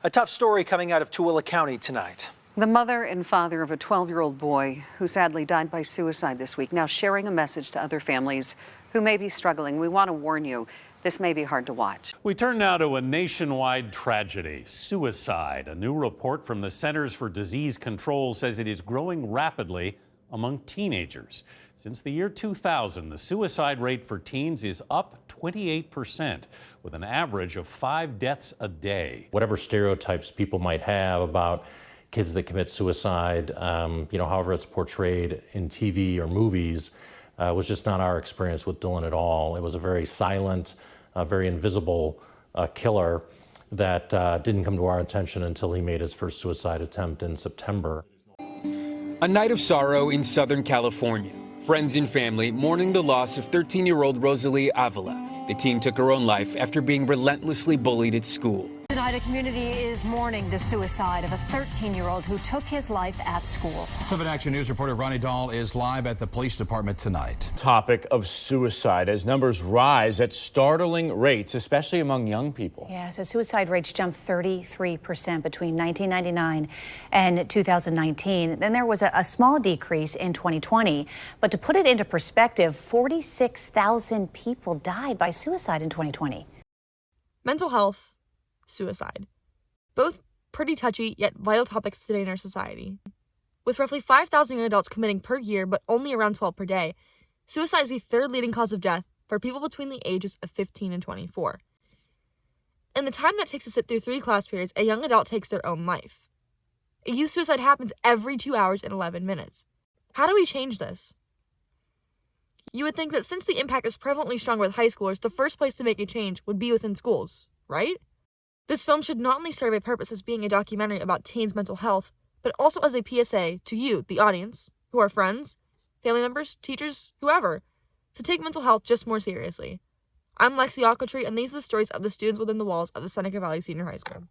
A tough story coming out of Tooele County tonight. The mother and father of a 12-year-old boy who sadly died by suicide this week now sharing a message to other families who may be struggling. We want to warn you, this may be hard to watch. We turn now to a nationwide tragedy, suicide. A new report from the Centers for Disease Control says it is growing rapidly among teenagers. Since the year 2000, the suicide rate for teens is up 28%, with an average of 5 deaths a day. Whatever stereotypes people might have about kids that commit suicide, however it's portrayed in TV or movies, was just not our experience with Dylan at all. It was a very silent, very invisible killer that didn't come to our attention until he made his first suicide attempt in September. A night of sorrow in Southern California. Friends and family mourning the loss of 13-year-old Rosalie Avila. The teen took her own life after being relentlessly bullied at school. Tonight, a community is mourning the suicide of a 13-year-old who took his life at school. 7 Action News reporter Ronnie Dahl is live at the police department tonight. Topic of suicide as numbers rise at startling rates, especially among young people. Yeah, so suicide rates jumped 33% between 1999 and 2019. Then there was a small decrease in 2020. But to put it into perspective, 46,000 people died by suicide in 2020. Mental health, suicide. Both pretty touchy yet vital topics today in our society. With roughly 5,000 young adults committing per year, but only around 12 per day, suicide is the third leading cause of death for people between the ages of 15 and 24. In the time that takes to sit through 3 class periods, a young adult takes their own life. A youth suicide happens every 2 hours and 11 minutes. How do we change this? You would think that since the impact is prevalently strong with high schoolers, the first place to make a change would be within schools, right? This film should not only serve a purpose as being a documentary about teens' mental health, but also as a PSA to you, the audience, who are friends, family members, teachers, whoever, to take mental health just more seriously. I'm Lexi Ochiltree, and these are the stories of the students within the walls of the Seneca Valley Senior High School.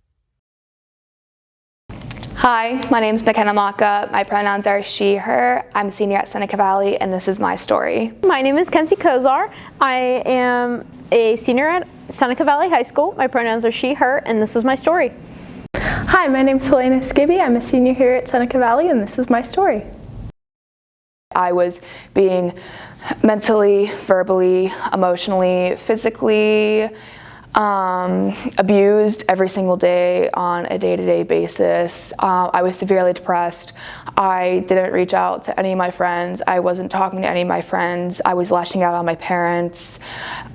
Hi, my name is McKenna Maka. My pronouns are she, her. I'm a senior at Seneca Valley, and this is my story. My name is Kenzie Kozar. I am a senior at Seneca Valley High School. My pronouns are she, her, and this is my story. Hi, my name is Helena Skibby. I'm a senior here at Seneca Valley, and this is my story. I was being mentally, verbally, emotionally, physically abused every single day on a day-to-day basis. I was severely depressed. I didn't reach out to any of my friends. I wasn't talking to any of my friends. I was lashing out on my parents.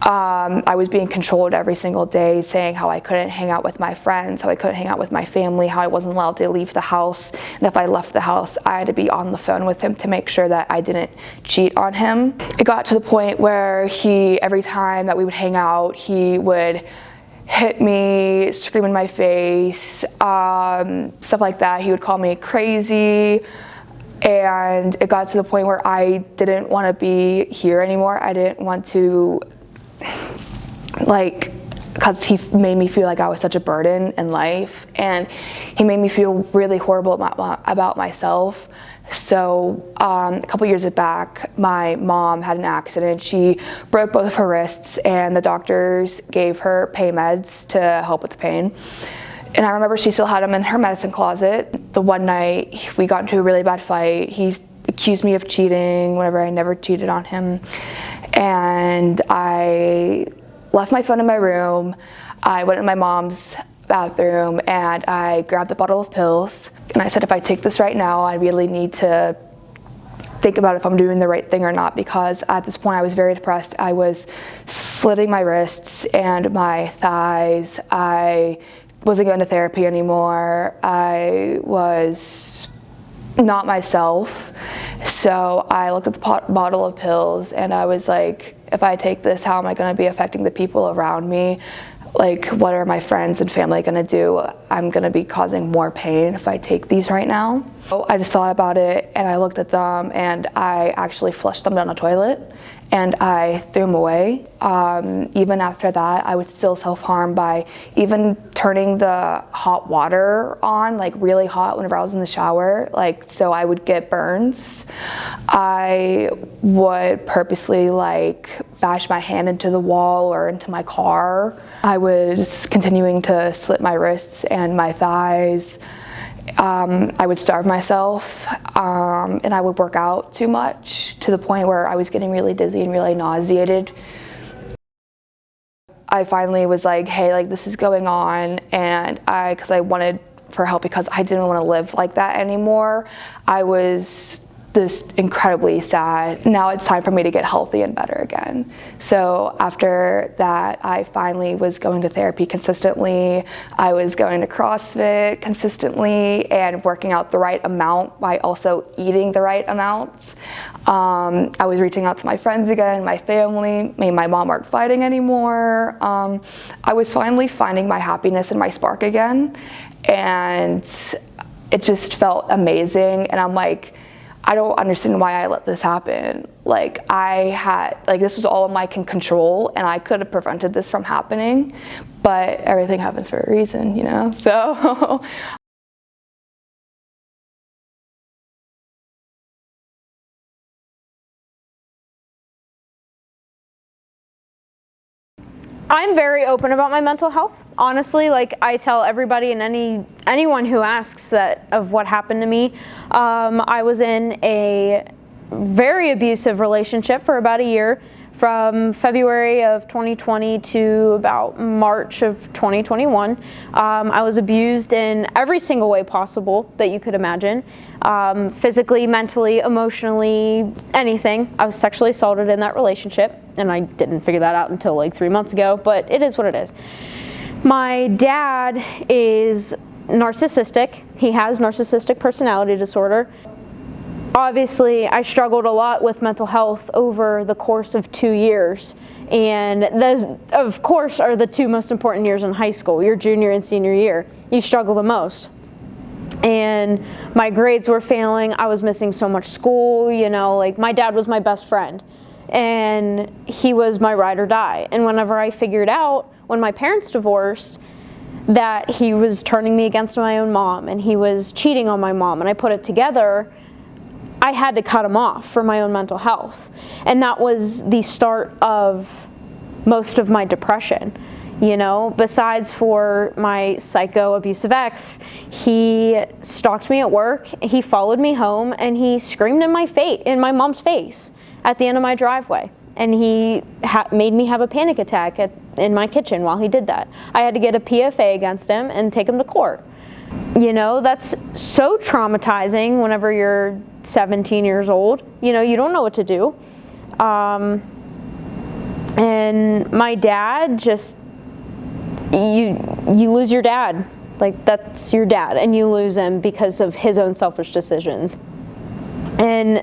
I was being controlled every single day, saying how I couldn't hang out with my friends, how I couldn't hang out with my family, how I wasn't allowed to leave the house. And if I left the house, I had to be on the phone with him to make sure that I didn't cheat on him. It got to the point where every time that we would hang out, he would hit me, scream in my face, stuff like that. He would call me crazy, and it got to the point where I didn't want to be here anymore. I didn't want to, because he made me feel like I was such a burden in life, and he made me feel really horrible about myself. So a couple years back, my mom had an accident. She broke both of her wrists, and the doctors gave her pain meds to help with the pain. And I remember she still had them in her medicine closet. The one night we got into a really bad fight. He accused me of cheating whenever I never cheated on him. And I left my phone in my room. I went in my mom's bathroom and I grabbed a bottle of pills, and I said, if I take this right now, I really need to think about if I'm doing the right thing or not, because at this point I was very depressed. I was slitting my wrists and my thighs. I wasn't going to therapy anymore. I was not myself. So I looked at the bottle of pills and I was like, if I take this, how am I going to be affecting the people around me? Like, what are my friends and family going to do? I'm going to be causing more pain if I take these right now. So I just thought about it, and I looked at them, and I actually flushed them down the toilet, and I threw them away. Even after that, I would still self-harm by even turning the hot water on, like really hot whenever I was in the shower, so I would get burns. I would purposely bash my hand into the wall or into my car. I was continuing to slit my wrists and my thighs. I would starve myself, and I would work out too much to the point where I was getting really dizzy and really nauseated. I finally was like, hey, like, this is going on, and because I wanted for help because I didn't want to live like that anymore. I was just incredibly sad. Now it's time for me to get healthy and better again. So after that, I finally was going to therapy consistently. I was going to CrossFit consistently and working out the right amount by also eating the right amounts. I was reaching out to my friends again, my family. Me and my mom weren't fighting anymore. I was finally finding my happiness and my spark again. And it just felt amazing. And I'm like, I don't understand why I let this happen. Like, this was all I can control, and I could have prevented this from happening, but everything happens for a reason, you know? So. I'm very open about my mental health. Honestly, like, I tell everybody and anyone who asks that of what happened to me. I was in a very abusive relationship for about a year, from February of 2020 to about March of 2021. I was abused in every single way possible that you could imagine. Physically, mentally, emotionally, anything. I was sexually assaulted in that relationship, and I didn't figure that out until like 3 months ago, but it is what it is. My dad is narcissistic. He has narcissistic personality disorder. Obviously, I struggled a lot with mental health over the course of 2 years. And those, of course, are the two most important years in high school, your junior and senior year. You struggle the most. And my grades were failing. I was missing so much school, you know, like, my dad was my best friend. And he was my ride or die. And whenever I figured out, when my parents divorced, that he was turning me against my own mom and he was cheating on my mom, and I put it together, I had to cut him off for my own mental health. And that was the start of most of my depression. You know, besides for my psycho abusive ex, he stalked me at work, he followed me home, and he screamed in my mom's face at the end of my driveway. And he made me have a panic attack in my kitchen while he did that. I had to get a PFA against him and take him to court. You know, that's so traumatizing whenever you're 17 years old. You know, you don't know what to do. And my dad just, you lose your dad. Like, that's your dad, and you lose him because of his own selfish decisions. And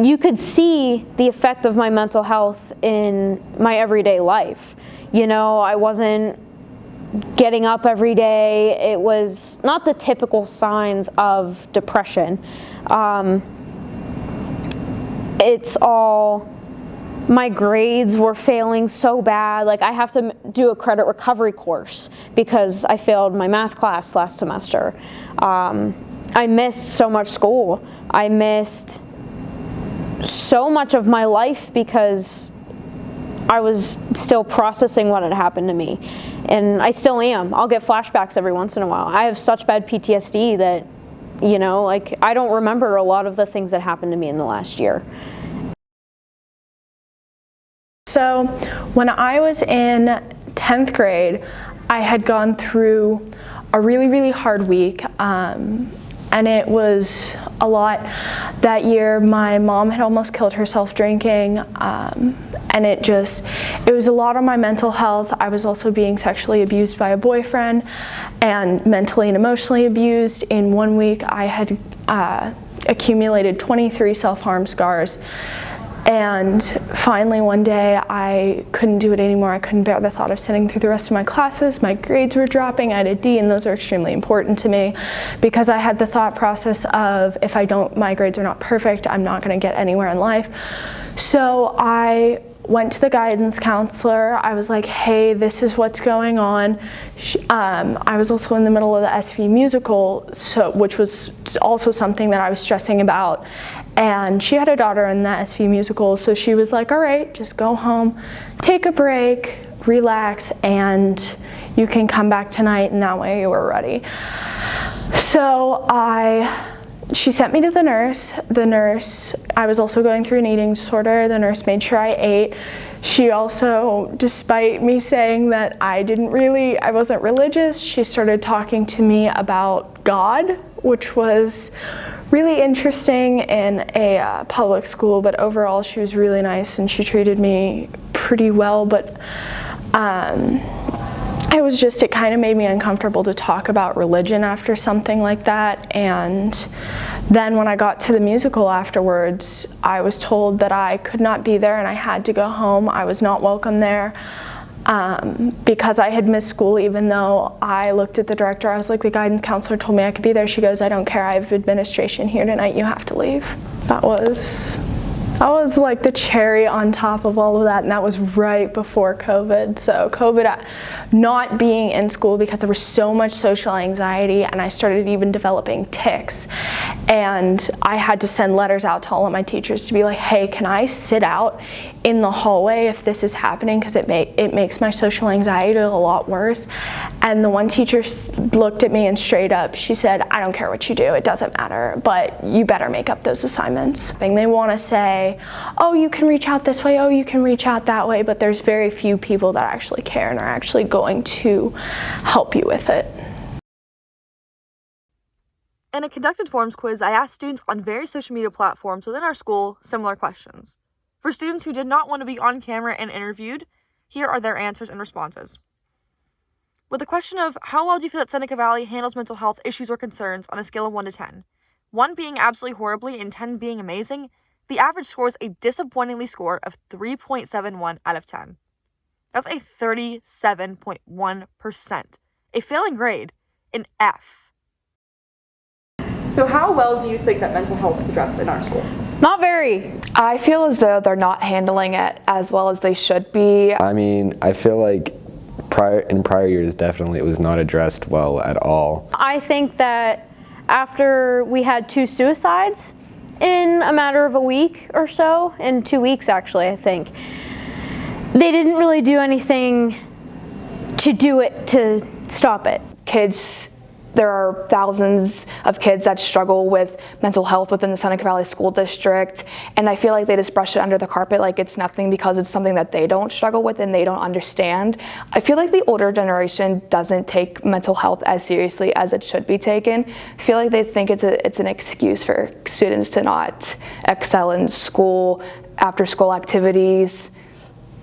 you could see the effect of my mental health in my everyday life. You know, I wasn't getting up every day. It was not the typical signs of depression. It's all, my grades were failing so bad. Like, I have to do a credit recovery course because I failed my math class last semester. I missed so much school. I missed so much of my life because I was still processing what had happened to me. And I still am. I'll get flashbacks every once in a while. I have such bad PTSD that, you know, like, I don't remember a lot of the things that happened to me in the last year. So when I was in 10th grade, I had gone through a really, really hard week. And it was a lot. That year, my mom had almost killed herself drinking, and it was a lot on my mental health. I was also being sexually abused by a boyfriend and mentally and emotionally abused. In 1 week, I had accumulated 23 self-harm scars. And finally one day I couldn't do it anymore. I couldn't bear the thought of sitting through the rest of my classes. My grades were dropping. I had a D, and those are extremely important to me because I had the thought process of, if my grades are not perfect, I'm not going to get anywhere in life. So I went to the guidance counselor. I was like, hey, this is what's going on. I was also in the middle of the SV musical, which was also something that I was stressing about. And she had a daughter in the SV musical, so she was like, all right, just go home, take a break, relax, and you can come back tonight, and that way you were ready. So she sent me to the nurse. I was also going through an eating disorder. The nurse made sure I ate. She also, despite me saying that I wasn't religious, she started talking to me about God, which was really interesting in a public school, but overall she was really nice and she treated me pretty well, but it kind of made me uncomfortable to talk about religion after something like that. And then when I got to the musical afterwards, I was told that I could not be there and I had to go home. I was not welcome there because I had missed school, even though I looked at the director. I was like, the guidance counselor told me I could be there. She goes, I don't care, I have administration here tonight, you have to leave. That was like the cherry on top of all of that, and that was right before COVID. So COVID, not being in school because there was so much social anxiety, and I started even developing tics. And I had to send letters out to all of my teachers to be like, hey, can I sit out in the hallway if this is happening, because it makes my social anxiety a lot worse. And the one teacher looked at me and straight up, she said, I don't care what you do, it doesn't matter, but you better make up those assignments. They want to say, oh, you can reach out this way, oh, you can reach out that way, but there's very few people that actually care and are actually going to help you with it. In a conducted forms quiz, I asked students on various social media platforms within our school similar questions. For students who did not want to be on camera and interviewed, here are their answers and responses. With the question of how well do you feel that Seneca Valley handles mental health issues or concerns on a scale of 1 to 10, 1 being absolutely horribly and 10 being amazing, the average scores a disappointingly score of 3.71 out of 10. That's a 37.1%, a failing grade, an F. So how well do you think that mental health is addressed in our school? Not very. I feel as though they're not handling it as well as they should be. I mean, I feel like in prior years, definitely it was not addressed well at all. I think that after we had 2 suicides in a matter of a week or so, in 2 weeks actually, I think, they didn't really do anything to stop it. There are thousands of kids that struggle with mental health within the Seneca Valley School District, and I feel like they just brush it under the carpet like it's nothing because it's something that they don't struggle with and they don't understand. I feel like the older generation doesn't take mental health as seriously as it should be taken. I feel like they think it's an excuse for students to not excel in school, after school activities,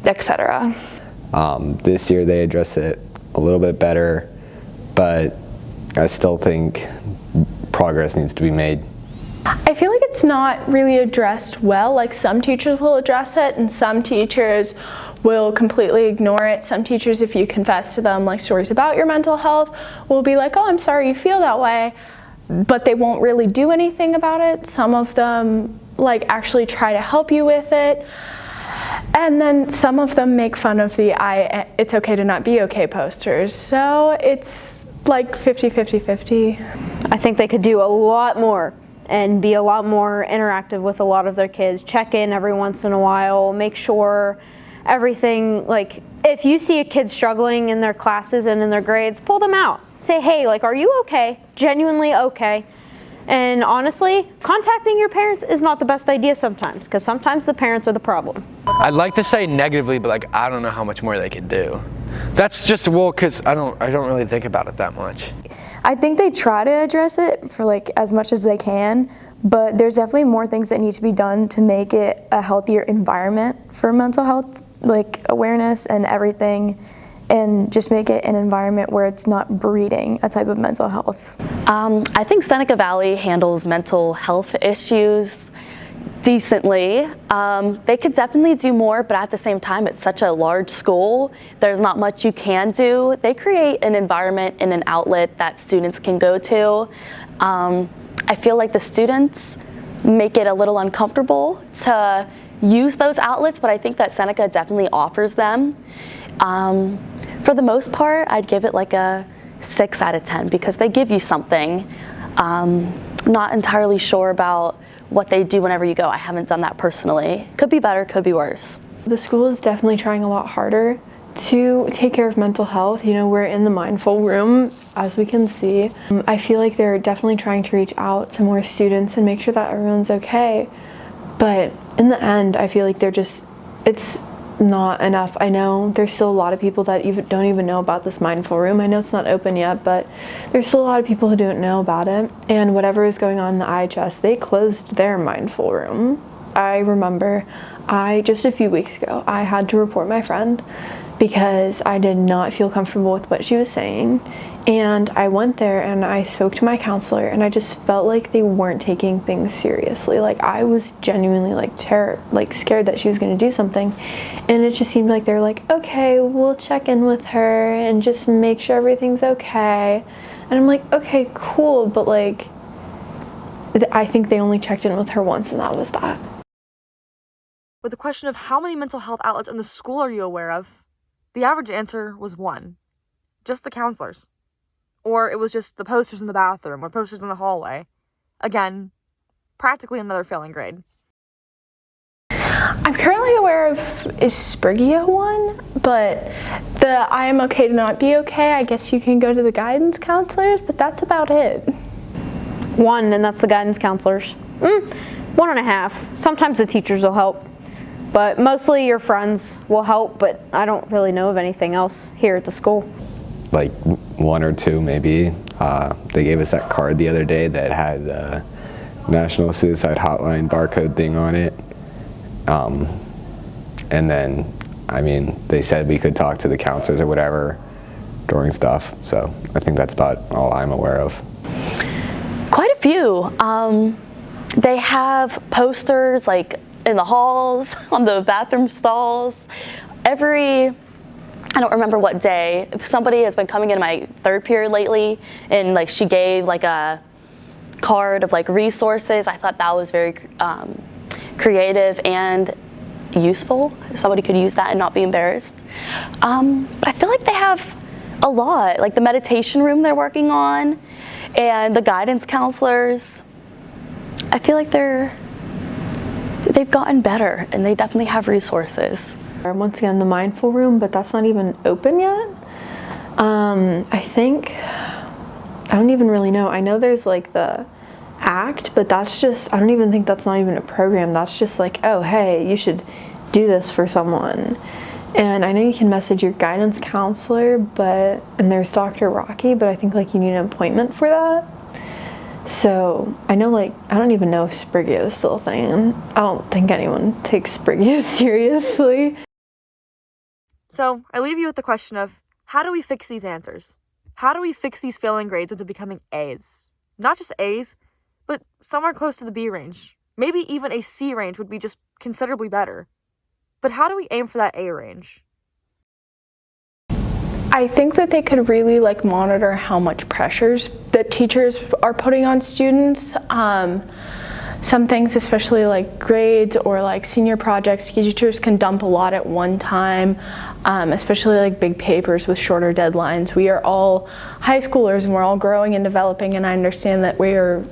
etc. This year they addressed it a little bit better, but I still think progress needs to be made. I feel like it's not really addressed well. Like, some teachers will address it and some teachers will completely ignore it. Some teachers, if you confess to them like stories about your mental health, will be like, oh, I'm sorry you feel that way, but they won't really do anything about it. Some of them like actually try to help you with it. And then some of them make fun of the it's okay to not be okay posters. So it's like 50-50-50. I think they could do a lot more and be a lot more interactive with a lot of their kids. Check in every once in a while, make sure everything, like if you see a kid struggling in their classes and in their grades, pull them out. Say, hey, like, are you okay? Genuinely okay. And honestly, contacting your parents is not the best idea sometimes, because sometimes the parents are the problem. I'd like to say negatively, but like, I don't know how much more they could do. That's just, well, because I don't really think about it that much. I think they try to address it for like as much as they can, but there's definitely more things that need to be done to make it a healthier environment for mental health, like awareness and everything, and just make it an environment where it's not breeding a type of mental health. I think Seneca Valley handles mental health issues decently. They could definitely do more, but at the same time, it's such a large school. There's not much you can do. They create an environment and an outlet that students can go to. I feel like the students make it a little uncomfortable to use those outlets, but I think that Seneca definitely offers them. For the most part, I'd give it like a 6 out of 10 because they give you something. Not entirely sure about what they do whenever you go. I haven't done that personally. Could be better, could be worse. The school is definitely trying a lot harder to take care of mental health. You know, we're in the mindful room, as we can see. I feel like they're definitely trying to reach out to more students and make sure that everyone's okay. But in the end, I feel like it's not enough. I know there's still a lot of people that don't even know about this mindful room. I know it's not open yet, but there's still a lot of people who don't know about it. And whatever is going on in the IHS, they closed their mindful room. I remember just a few weeks ago, I had to report my friend because I did not feel comfortable with what she was saying. And I went there and I spoke to my counselor, and I just felt like they weren't taking things seriously. Like, I was genuinely scared that she was going to do something. And it just seemed like they're like, okay, we'll check in with her and just make sure everything's okay. And I'm like, okay, cool. But like, I think they only checked in with her once, and that was that. With the question of how many mental health outlets in the school are you aware of, the average answer was 1. Just the counselors. Or it was just the posters in the bathroom or posters in the hallway. Again, practically another failing grade. I'm currently aware of is Spriggia one, but the I am okay to not be okay, I guess you can go to the guidance counselors, but that's about it. 1, and that's the guidance counselors. 1.5. Sometimes the teachers will help, but mostly your friends will help, but I don't really know of anything else here at the school. Like 1 or 2 maybe. They gave us that card the other day that had the National Suicide Hotline barcode thing on it. And then, I mean, they said we could talk to the counselors or whatever during stuff. So I think that's about all I'm aware of. Quite a few. They have posters like in the halls, on the bathroom stalls. I don't remember what day, somebody has been coming into my 3rd period lately, and like she gave like a card of like resources. I thought that was very creative and useful. Somebody could use that and not be embarrassed. I feel like they have a lot, like the meditation room they're working on and the guidance counselors. I feel like they've gotten better, and they definitely have resources. Once again, the mindful room, but that's not even open yet. I don't even really know. I know there's like the ACT, but that's just, I don't even think that's not even a program. That's just like, oh, hey, you should do this for someone. And I know you can message your guidance counselor, and there's Dr. Rocky, but I think like you need an appointment for that. So I know, like, I don't even know if Spriggia is still a thing. I don't think anyone takes Spriggia seriously. So I leave you with the question of, how do we fix these answers? How do we fix these failing grades into becoming A's? Not just A's, but somewhere close to the B range. Maybe even a C range would be just considerably better. But how do we aim for that A range? I think that they could really like monitor how much pressures that teachers are putting on students. Some things, especially like grades or like senior projects, teachers can dump a lot at one time, especially like big papers with shorter deadlines. We are all high schoolers and we're all growing and developing, and I understand that we are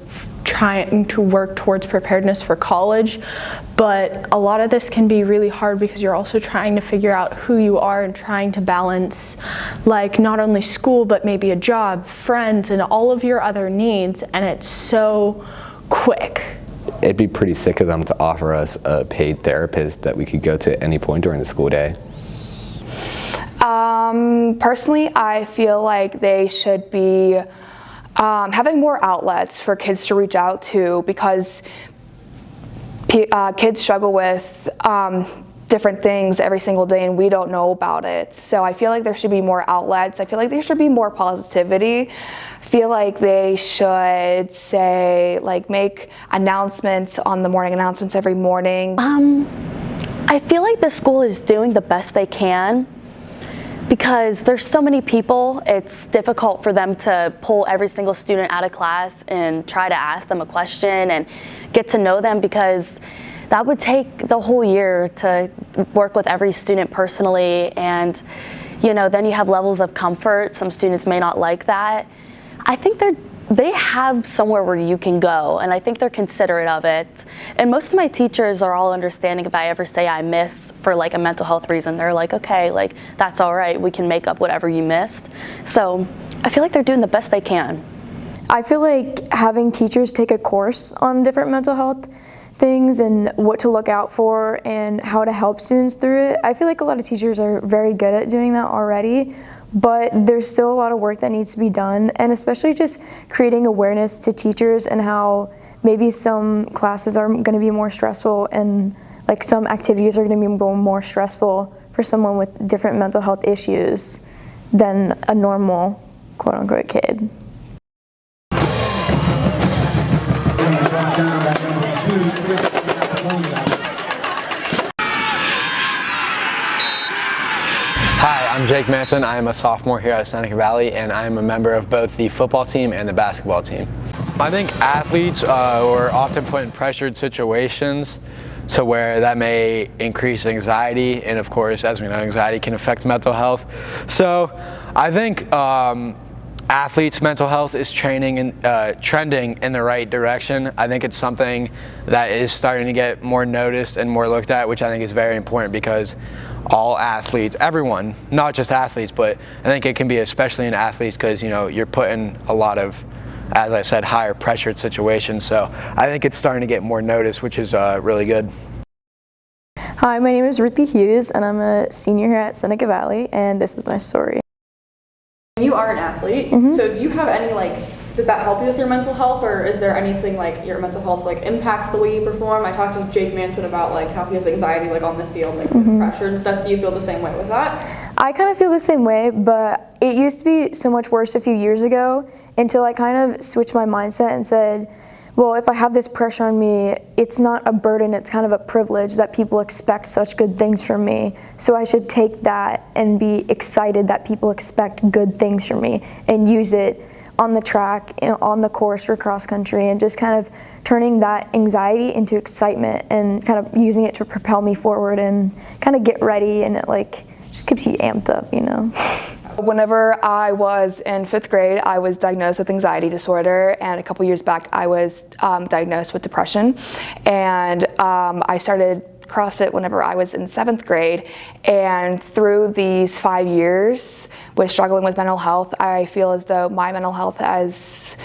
trying to work towards preparedness for college, but a lot of this can be really hard because you're also trying to figure out who you are and trying to balance like not only school but maybe a job, friends, and all of your other needs, and it's so quick. It'd be pretty sick of them to offer us a paid therapist that we could go to at any point during the school day. Personally, I feel like they should be having more outlets for kids to reach out to, because kids struggle with different things every single day and we don't know about it. So I feel like there should be more outlets. I feel like there should be more positivity. I feel like they should say, like, make announcements on the morning announcements every morning. I feel like the school is doing the best they can, because there's so many people, it's difficult for them to pull every single student out of class and try to ask them a question and get to know them, because that would take the whole year to work with every student personally, and you know, then you have levels of comfort. Some students may not like that. I think they're they have somewhere where you can go, and I think they're considerate of it. And most of my teachers are all understanding if I ever say I miss for like a mental health reason. They're like, okay, like that's all right, we can make up whatever you missed. So I feel like they're doing the best they can. I feel like having teachers take a course on different mental health things and what to look out for and how to help students through it. I feel like a lot of teachers are very good at doing that already, but there's still a lot of work that needs to be done, and especially just creating awareness to teachers and how maybe some classes are going to be more stressful and like some activities are going to be more stressful for someone with different mental health issues than a normal quote-unquote kid. Hi, I'm Jake Manson. I am a sophomore here at Seneca Valley, and I am a member of both the football team and the basketball team. I think athletes are often put in pressured situations to where that may increase anxiety, and of course, as we know, anxiety can affect mental health. So I think athletes' mental health is trending in the right direction. I think it's something that is starting to get more noticed and more looked at, which I think is very important because all athletes, everyone, not just athletes, but I think it can be especially in athletes because, you know, you're put in a lot of, as I said, higher pressured situations. So I think it's starting to get more noticed, which is really good. Hi, my name is Ruthie Hughes, and I'm a senior here at Seneca Valley, and this is my story. You are an athlete, so do you have any, does that help you with your mental health, or is there anything your mental health impacts the way you perform? I talked to Jake Manson about how he has anxiety on the field, with pressure and stuff. Do you feel the same way with that? I kind of feel the same way, but it used to be so much worse a few years ago until I kind of switched my mindset and said, well, if I have this pressure on me, it's not a burden, it's kind of a privilege that people expect such good things from me. So I should take that and be excited that people expect good things from me and use it on the track, on the course for cross country, and just kind of turning that anxiety into excitement and kind of using it to propel me forward and kind of get ready, and it just keeps you amped up, you know. Whenever I was in 5th grade, I was diagnosed with anxiety disorder, and a couple years back I was diagnosed with depression. And I started CrossFit whenever I was in 7th grade, and through these 5 years with struggling with mental health, I feel as though my mental health has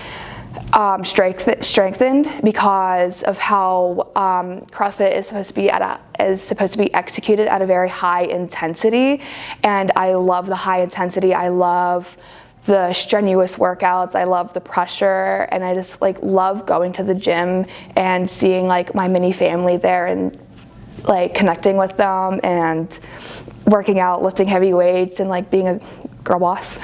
strengthened because of how CrossFit is supposed to be executed at a very high intensity, and I love the high intensity. I love the strenuous workouts. I love the pressure, and I just love going to the gym and seeing my mini family there and connecting with them and working out, lifting heavy weights, and being a girl boss.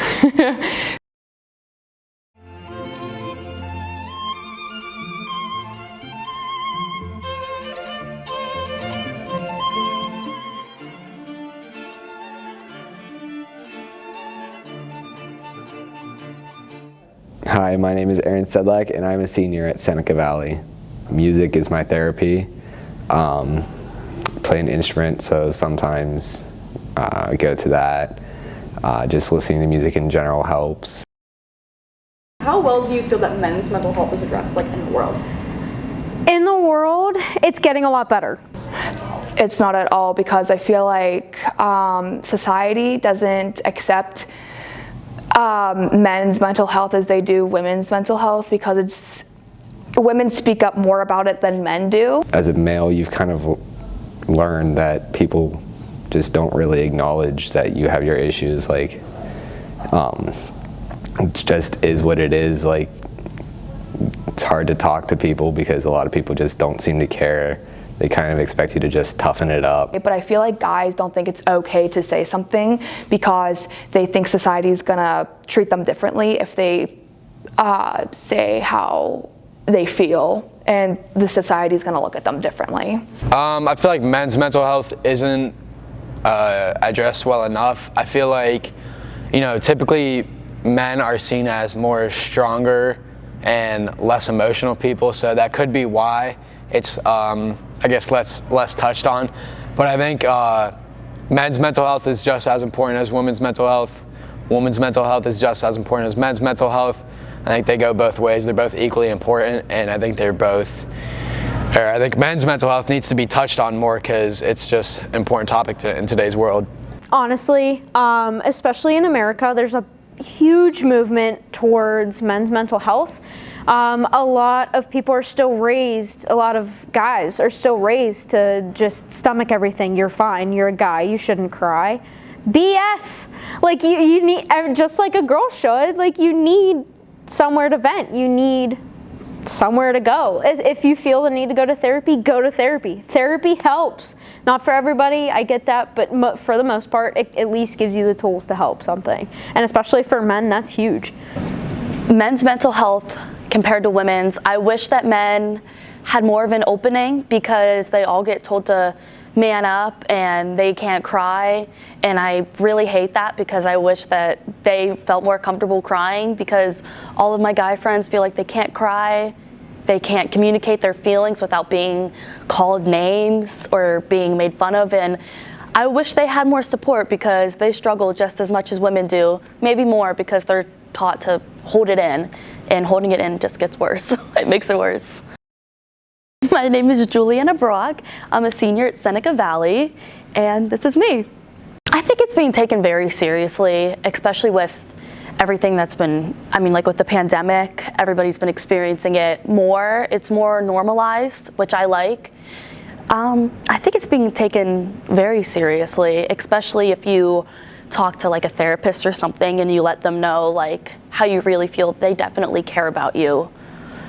Hi, my name is Aaron Sedlak, and I'm a senior at Seneca Valley. Music is my therapy. Play an instrument, so sometimes I go to that. Just listening to music in general helps. How well do you feel that men's mental health is addressed in the world? In the world, it's getting a lot better. It's not at all, because I feel like society doesn't accept men's mental health as they do women's mental health, because women speak up more about it than men do. As a male, you've kind of learned that people just don't really acknowledge that you have your issues. It just is what it is. It's hard to talk to people because a lot of people just don't seem to care. They kind of expect you to just toughen it up. But I feel like guys don't think it's okay to say something because they think society's gonna treat them differently if they say how they feel, and the society's gonna look at them differently. I feel like men's mental health isn't addressed well enough. I feel like, typically men are seen as more stronger and less emotional people, so that could be why it's I guess less touched on. But I think men's mental health is just as important as women's mental health. Women's mental health is just as important as men's mental health. I think they go both ways. They're both equally important, and I think I think men's mental health needs to be touched on more because it's just an important topic in today's world. Honestly, especially in America, there's a huge movement towards men's mental health. A lot of people are still raised, a lot of guys are still raised to just stomach everything. You're fine, you're a guy, you shouldn't cry. BS! Like you need, just like a girl should, like you need somewhere to vent. You need somewhere to go. If you feel the need to go to therapy, go to therapy. Therapy helps. Not for everybody, I get that, but for the most part, it at least gives you the tools to help something. And especially for men, that's huge. Men's mental health compared to women's, I wish that men had more of an opening because they all get told to man up and they can't cry, and I really hate that because I wish that they felt more comfortable crying because all of my guy friends feel like they can't cry, they can't communicate their feelings without being called names or being made fun of, and I wish they had more support because they struggle just as much as women do, maybe more because they're taught to hold it in, and holding it in just gets worse. It makes it worse. My name is Juliana Brock. I'm a senior at Seneca Valley, and this is me. I think it's being taken very seriously, especially with everything that's been, like with the pandemic, everybody's been experiencing it more. It's more normalized, which I like. I think it's being taken very seriously, especially if you talk to like a therapist or something and you let them know like how you really feel. They definitely care about you.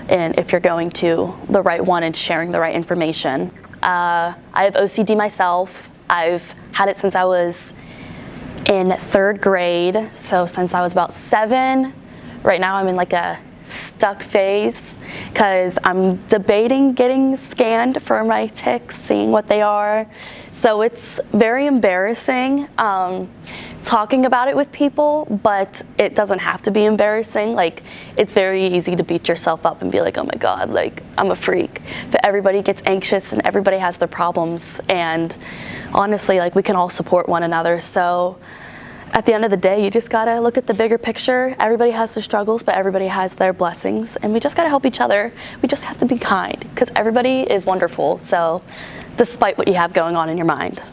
And if you're going to the right one and sharing the right information. I have OCD myself. I've had it since I was in 3rd grade. So since I was about 7, right now I'm in like a stuck phase because I'm debating getting scanned for my tics, seeing what they are. So it's very embarrassing talking about it with people, but it doesn't have to be embarrassing. Like, it's very easy to beat yourself up and be like, oh my God, like I'm a freak. But everybody gets anxious and everybody has their problems. And honestly, like we can all support one another. So at the end of the day, you just gotta look at the bigger picture. Everybody has their struggles, but everybody has their blessings. And we just gotta help each other. We just have to be kind because everybody is wonderful. So despite what you have going on in your mind.